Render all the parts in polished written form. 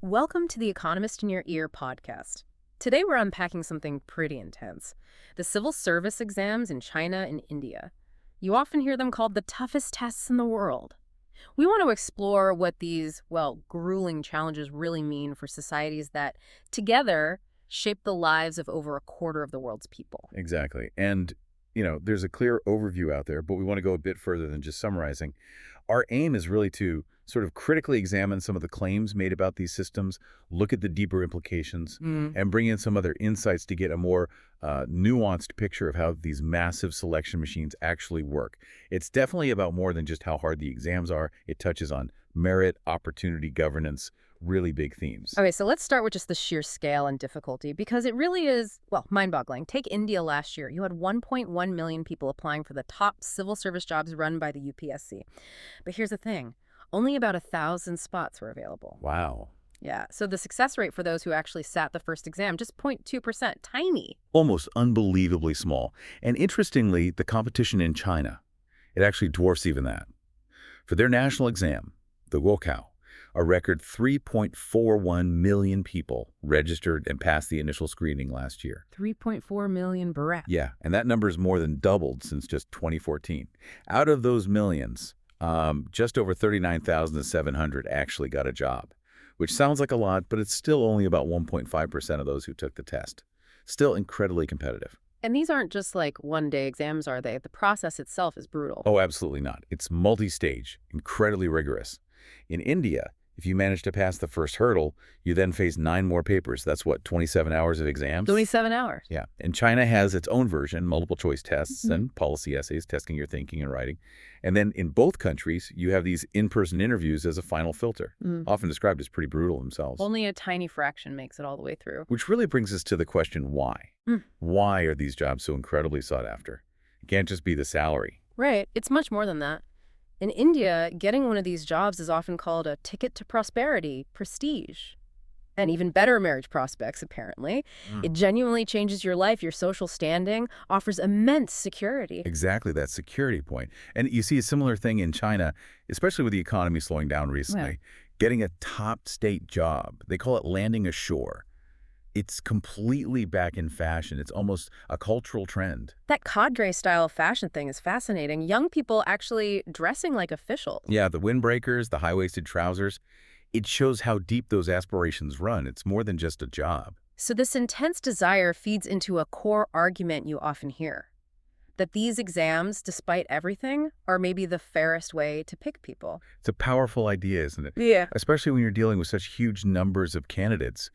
Welcome to the Economist in Your Ear podcast. Today we're unpacking something pretty intense. The civil service exams in China and India. You often hear them called the toughest tests in the world. We want to explore what these, grueling challenges really mean for societies that, together, shape the lives of over a quarter of the world's people. Exactly. And, there's a clear overview out there, but we want to go a bit further than just summarizing. Our aim is really to sort of critically examine some of the claims made about these systems, look at the deeper implications, and bring in some other insights to get a more nuanced picture of how these massive selection machines actually work. It's definitely about more than just how hard the exams are. It touches on merit, opportunity, governance, really big themes. Okay, so let's start with just the sheer scale and difficulty, because it really is, mind-boggling. Take India last year. You had 1.1 million people applying for the top civil service jobs run by the UPSC. But here's the thing. Only about 1,000 spots were available. Wow. Yeah, so the success rate for those who actually sat the first exam, just 0.2%, tiny. Almost unbelievably small. And interestingly, the competition in China, it actually dwarfs even that. For their national exam, the Guokao, a record 3.41 million people registered and passed the initial screening last year. 3.4 million barat. Yeah, and that number is more than doubled since just 2014. Out of those millions, just over 39,700 actually got a job, which sounds like a lot, but it's still only about 1.5% of those who took the test. Still incredibly competitive. And these aren't just like one-day exams, are they? The process itself is brutal. Oh, absolutely not. It's multi-stage, incredibly rigorous. In India, if you manage to pass the first hurdle, you then face 9 more papers. That's what, 27 hours of exams? 27 hours. Yeah. And China has its own version, multiple choice tests and policy essays, testing your thinking and writing. And then in both countries, you have these in-person interviews as a final filter, often described as pretty brutal themselves. Only a tiny fraction makes it all the way through. Which really brings us to the question, why? Why are these jobs so incredibly sought after? It can't just be the salary. Right. It's much more than that. In India, getting one of these jobs is often called a ticket to prosperity, prestige, and even better marriage prospects, apparently. It genuinely changes your life, your social standing, offers immense security. Exactly, that security point. And you see a similar thing in China, especially with the economy slowing down recently. Yeah. Getting a top state job, they call it landing ashore. It's completely back in fashion. It's almost a cultural trend. That cadre-style fashion thing is fascinating. Young people actually dressing like officials. Yeah, the windbreakers, the high-waisted trousers. It shows how deep those aspirations run. It's more than just a job. So this intense desire feeds into a core argument you often hear, that these exams, despite everything, are maybe the fairest way to pick people. It's a powerful idea, isn't it? Yeah. Especially when you're dealing with such huge numbers of candidates.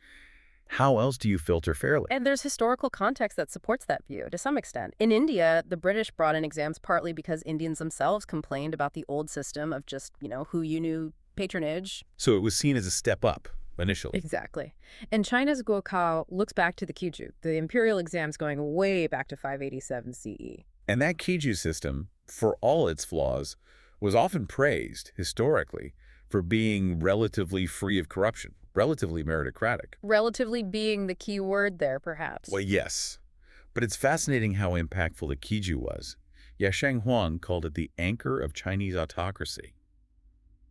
How else do you filter fairly? And there's historical context that supports that view, to some extent. In India, the British brought in exams partly because Indians themselves complained about the old system of just, who you knew patronage. So it was seen as a step up, initially. Exactly. And China's Guokao looks back to the Kiju, the imperial exams going way back to 587 CE. And that Kiju system, for all its flaws, was often praised, historically, for being relatively free of corruption, relatively meritocratic. Relatively being the key word there, perhaps. Well, yes. But it's fascinating how impactful the Kiju was. Yasheng Huang called it the anchor of Chinese autocracy.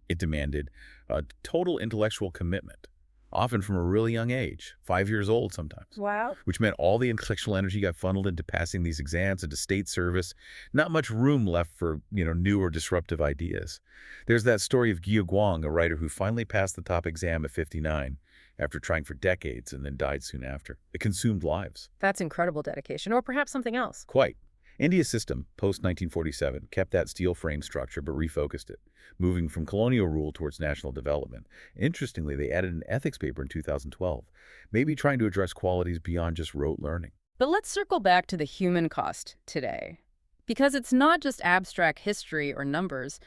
It demanded a total intellectual commitment, often from a really young age, 5 years old sometimes. Wow. Which meant all the intellectual energy got funneled into passing these exams, into state service. Not much room left for, new or disruptive ideas. There's that story of Guo Guang, a writer who finally passed the top exam at 59 after trying for decades and then died soon after. It consumed lives. That's incredible dedication, or perhaps something else. Quite. India's system, post-1947, kept that steel frame structure but refocused it, moving from colonial rule towards national development. Interestingly, they added an ethics paper in 2012, maybe trying to address qualities beyond just rote learning. But let's circle back to the human cost today. Because it's not just abstract history or numbers.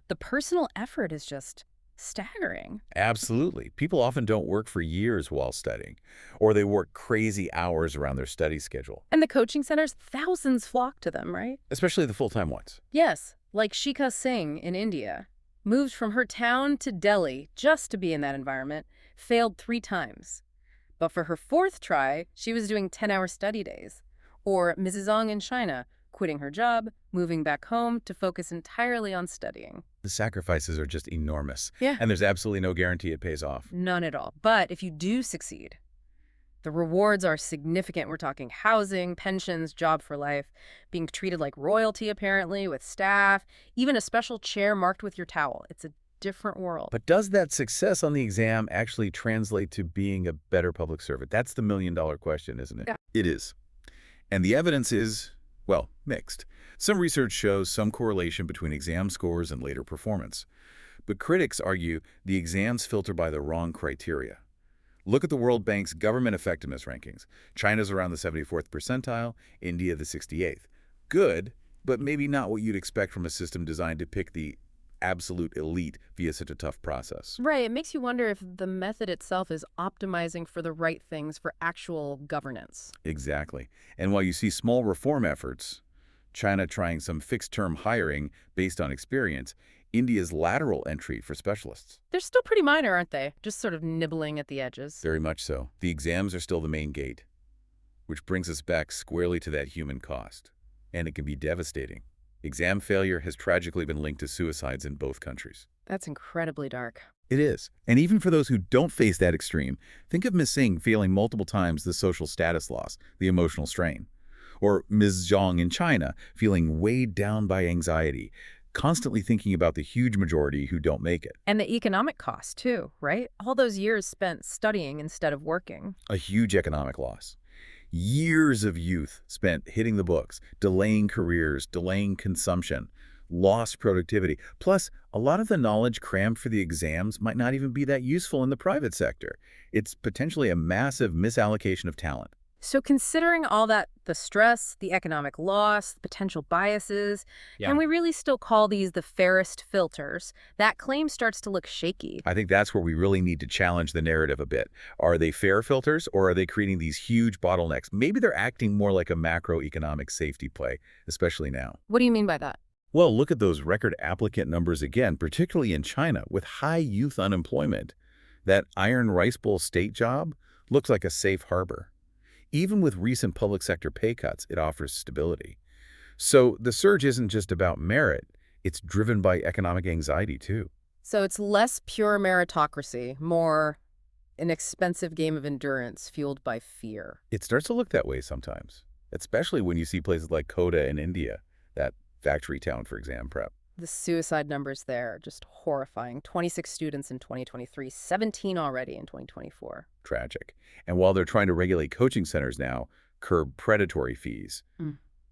The personal effort is just staggering. Absolutely. People often don't work for years while studying, or they work crazy hours around their study schedule. And the coaching centers, thousands flock to them, right? Especially the full-time ones. Yes, like Shikha Singh in India. Moved from her town to Delhi just to be in that environment, failed 3 times. But for her 4th try, she was doing 10-hour study days. Or Mrs. Ong in China, quitting her job, moving back home to focus entirely on studying. The sacrifices are just enormous. Yeah. And there's absolutely no guarantee it pays off. None at all. But if you do succeed, the rewards are significant. We're talking housing, pensions, job for life, being treated like royalty, apparently, with staff, even a special chair marked with your towel. It's a different world. But does that success on the exam actually translate to being a better public servant? That's the million-dollar question, isn't it? Yeah. It is. And the evidence is, well, mixed. Some research shows some correlation between exam scores and later performance. But critics argue the exams filter by the wrong criteria. Look at the World Bank's government effectiveness rankings. China's around the 74th percentile, India the 68th. Good, but maybe not what you'd expect from a system designed to pick the absolute elite via such a tough process. Right. It makes you wonder if the method itself is optimizing for the right things for actual governance. Exactly. And while you see small reform efforts, China trying some fixed-term hiring based on experience, India's lateral entry for specialists. They're still pretty minor, aren't they? Just sort of nibbling at the edges. Very much so. The exams are still the main gate, which brings us back squarely to that human cost. And it can be devastating. Exam failure has tragically been linked to suicides in both countries. That's incredibly dark. It is. And even for those who don't face that extreme, think of Ms. Singh feeling multiple times the social status loss, the emotional strain. Or Ms. Zhang in China feeling weighed down by anxiety, constantly thinking about the huge majority who don't make it. And the economic cost, too, right? All those years spent studying instead of working. A huge economic loss. Years of youth spent hitting the books, delaying careers, delaying consumption, lost productivity. Plus, a lot of the knowledge crammed for the exams might not even be that useful in the private sector. It's potentially a massive misallocation of talent. So considering all that, the stress, the economic loss, the potential biases, can we really still call these the fairest filters? That claim starts to look shaky. I think that's where we really need to challenge the narrative a bit. Are they fair filters, or are they creating these huge bottlenecks? Maybe they're acting more like a macroeconomic safety play, especially now. What do you mean by that? Well, look at those record applicant numbers again, particularly in China, with high youth unemployment. That Iron Rice Bowl state job looks like a safe harbor. Even with recent public sector pay cuts, it offers stability. So the surge isn't just about merit, it's driven by economic anxiety too. So it's less pure meritocracy, more an expensive game of endurance fueled by fear. It starts to look that way sometimes, especially when you see places like Kota in India, that factory town for exam prep. The suicide numbers there are just horrifying. 26 students in 2023, 17 already in 2024. Tragic. And while they're trying to regulate coaching centers now, curb predatory fees,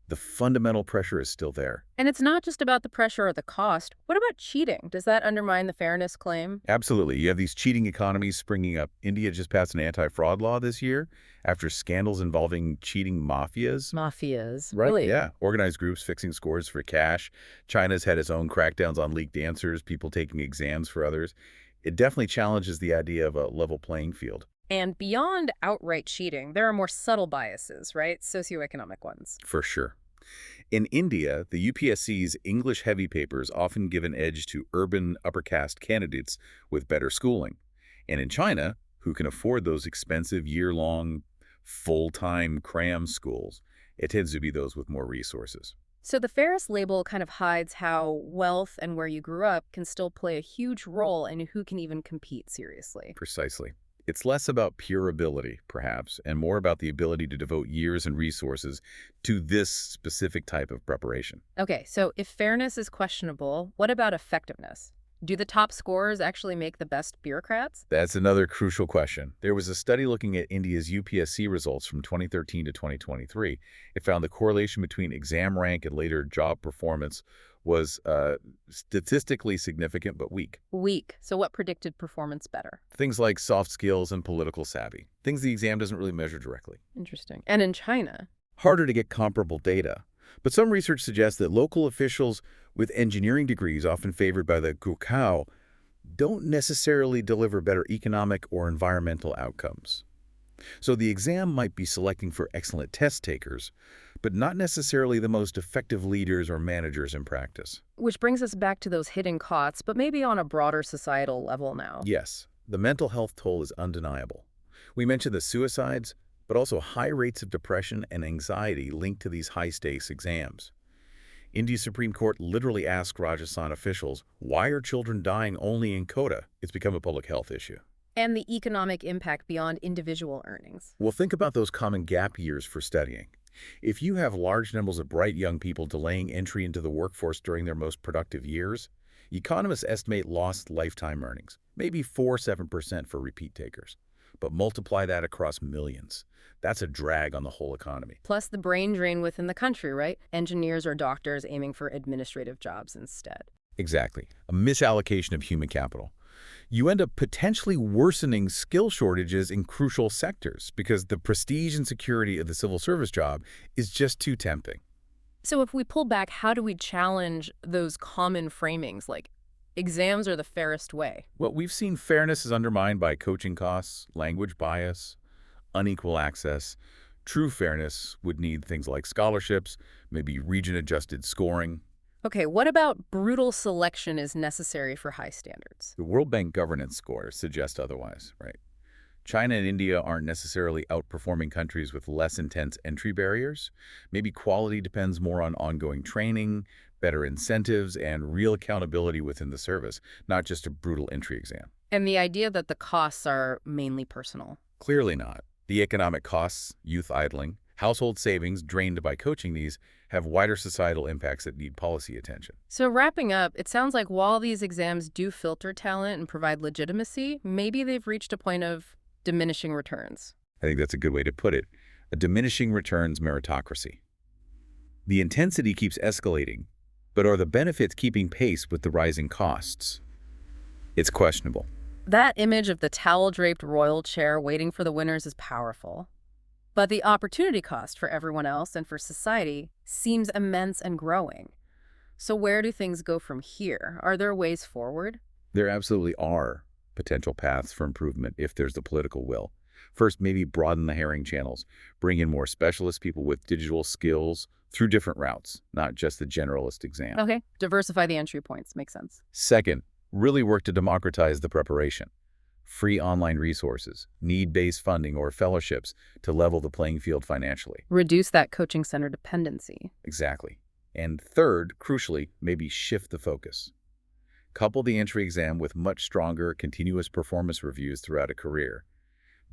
the fundamental pressure is still there. And it's not just about the pressure or the cost. What about cheating? Does that undermine the fairness claim? Absolutely. You have these cheating economies springing up. India just passed an anti-fraud law this year after scandals involving cheating mafias. Mafias, Right, really? yeah. Organized groups fixing scores for cash. China's had its own crackdowns on leaked answers, people taking exams for others. It definitely challenges the idea of a level playing field. And beyond outright cheating, there are more subtle biases, right? Socioeconomic ones. For sure. In India, the UPSC's English-heavy papers often give an edge to urban upper-caste candidates with better schooling. And in China, who can afford those expensive year-long, full-time cram schools, it tends to be those with more resources. So the fairest label kind of hides how wealth and where you grew up can still play a huge role in who can even compete seriously. Precisely. It's less about pure ability, perhaps, and more about the ability to devote years and resources to this specific type of preparation. Okay, so if fairness is questionable, what about effectiveness? Do the top scorers actually make the best bureaucrats? That's another crucial question. There was a study looking at India's UPSC results from 2013 to 2023. It found the correlation between exam rank and later job performance was statistically significant but weak. Weak. So what predicted performance better? Things like soft skills and political savvy. Things the exam doesn't really measure directly. Interesting. And in China? Harder to get comparable data. But some research suggests that local officials with engineering degrees, often favored by the Gukao, don't necessarily deliver better economic or environmental outcomes. So the exam might be selecting for excellent test takers, but not necessarily the most effective leaders or managers in practice. Which brings us back to those hidden costs, but maybe on a broader societal level now. Yes, the mental health toll is undeniable. We mentioned the suicides, but also high rates of depression and anxiety linked to these high-stakes exams. India's Supreme Court literally asked Rajasthan officials, why are children dying only in Kota? It's become a public health issue. And the economic impact beyond individual earnings. Well, think about those common gap years for studying. If you have large numbers of bright young people delaying entry into the workforce during their most productive years, economists estimate lost lifetime earnings, maybe 4–7% for repeat takers. But multiply that across millions. That's a drag on the whole economy. Plus the brain drain within the country, right? Engineers or doctors aiming for administrative jobs instead. Exactly. A misallocation of human capital. You end up potentially worsening skill shortages in crucial sectors because the prestige and security of the civil service job is just too tempting. So if we pull back, how do we challenge those common framings like exams are the fairest way? Well, we've seen fairness is undermined by coaching costs, language bias, unequal access. True fairness would need things like scholarships, maybe region-adjusted scoring. Okay, what about brutal selection is necessary for high standards? The World Bank governance scores suggest otherwise, right? China and India aren't necessarily outperforming countries with less intense entry barriers. Maybe quality depends more on ongoing training, better incentives, and real accountability within the service, not just a brutal entry exam. And the idea that the costs are mainly personal. Clearly not. The economic costs, youth idling, household savings drained by coaching these have wider societal impacts that need policy attention. So wrapping up, it sounds like while these exams do filter talent and provide legitimacy, maybe they've reached a point of diminishing returns. I think that's a good way to put it. A diminishing returns meritocracy. The intensity keeps escalating, but are the benefits keeping pace with the rising costs? It's questionable. That image of the towel-draped royal chair waiting for the winners is powerful. But the opportunity cost for everyone else and for society seems immense and growing. So where do things go from here? Are there ways forward? There absolutely are potential paths for improvement if there's the political will. First, maybe broaden the hiring channels. Bring in more specialist people with digital skills through different routes, not just the generalist exam. Okay, diversify the entry points. Makes sense. Second, really work to democratize the preparation. Free online resources, need-based funding or fellowships to level the playing field financially. Reduce that coaching center dependency. Exactly. And third, crucially, maybe shift the focus. Couple the entry exam with much stronger, continuous performance reviews throughout a career.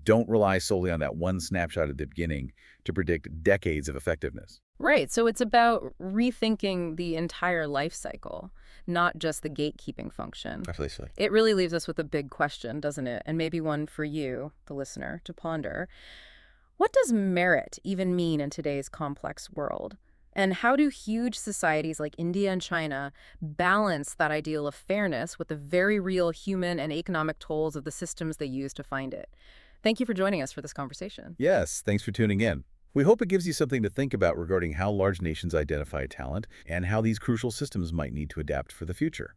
Don't rely solely on that one snapshot at the beginning to predict decades of effectiveness. Right, so it's about rethinking the entire life cycle, not just the gatekeeping function. Absolutely. It really leaves us with a big question, doesn't it? And maybe one for you, the listener, to ponder. What does merit even mean in today's complex world? And how do huge societies like India and China balance that ideal of fairness with the very real human and economic tolls of the systems they use to find it? Thank you for joining us for this conversation. Yes, thanks for tuning in. We hope it gives you something to think about regarding how large nations identify talent and how these crucial systems might need to adapt for the future.